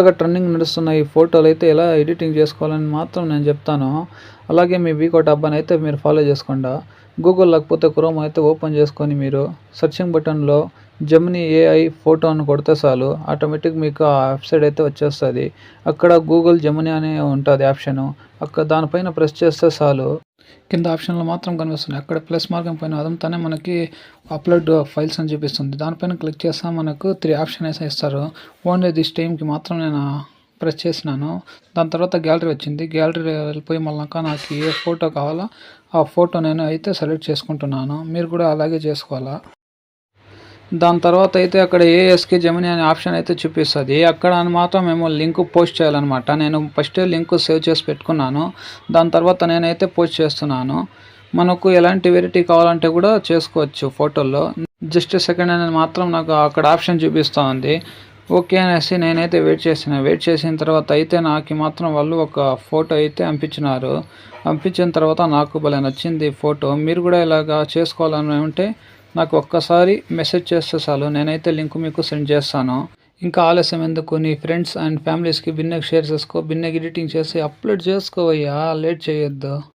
కొత్తగా ట్రెండింగ్ నడుస్తున్న ఈ ఫోటోలు అయితే ఎలా ఎడిటింగ్ చేసుకోవాలని మాత్రం నేను చెప్తాను. అలాగే మీ వీకో టాబ్‌ని అయితే మీరు ఫాలో చేసుకోండి. గూగుల్ లేకపోతే క్రోమ్ అయితే ఓపెన్ చేసుకొని మీరు సెర్చింగ్ బటన్‌లో జెమినీ ఏఐ ఫోటో అని కొడితే చాలు ఆటోమేటిక్ మీకు ఆ వెబ్‌సైట్ అయితే వచ్చేస్తది. అక్కడ గూగుల్ జెమినీ అనే ఉంటది ఆప్షను. దానిపైన ప్రెస్ చేస్తే చాలు కింద ఆప్షన్‌లో మాత్రం కనిపిస్తున్నాయి. అక్కడ ప్లస్ మార్గం పైన అదంతానే మనకి అప్‌లోడ్ ఫైల్స్ అని చూపిస్తుంది. దానిపైన క్లిక్ చేస్తే మనకు 3 ఆప్షన్స్ ఇస్తారు. ఓన్లీ దిస్ టైమ్‌కి మాత్రం నేను ప్రెస్ చేసినాను. దాని తర్వాత గ్యాలరీ వచ్చింది. గ్యాలరీ వెళ్ళిపోయి మళ్ళాక నాకు ఏ ఫోటో కావాలో ఆ ఫోటో నేను అయితే సెలెక్ట్ చేసుకుంటున్నాను. మీరు కూడా అలాగే చేసుకోవాలా. దాని తర్వాత అయితే అక్కడ ఏఎస్కే జెమినీ అనే ఆప్షన్ అయితే చూపిస్తది. అక్కడ మాత్రం మేము లింక్ పోస్ట్ చేయాలనమాట. నేను ఫస్టే లింక్ సేవ్ చేసి పెట్టుకున్నాను. దాని తర్వాత నేనైతే పోస్ట్ చేస్తున్నాను. మనకు ఎలాంటి వెరైటీ కావాలంటే కూడా చేసుకోవచ్చు ఫోటోల్లో. జస్ట్ సెకండ్ అనేది మాత్రం నాకు అక్కడ ఆప్షన్ చూపిస్తూ ఉంది. ఓకే అనేసి నేనైతే వెయిట్ చేసిన తర్వాత అయితే నాకు మాత్రం వాళ్ళు ఒక ఫోటో అయితే పంపించినారు. పంపించిన తర్వాత నాకు భలే నచ్చింది ఫోటో. మీరు కూడా ఇలాగా చేసుకోవాలని ఉంటే నాకు ఒక్కసారి మెసేజ్ చేస్తే చాలు, నేనైతే లింక్ మీకు సెండ్ చేస్తాను. ఇంకా ఆలస్యం ఎందుకు, నీ ఫ్రెండ్స్ అండ్ ఫ్యామిలీస్కి బిన్నగా షేర్ చేసుకో, బిన్నగా ఎడిటింగ్ చేసి అప్లోడ్ చేసుకోవయ్యా, లేట్ చేయొద్దు.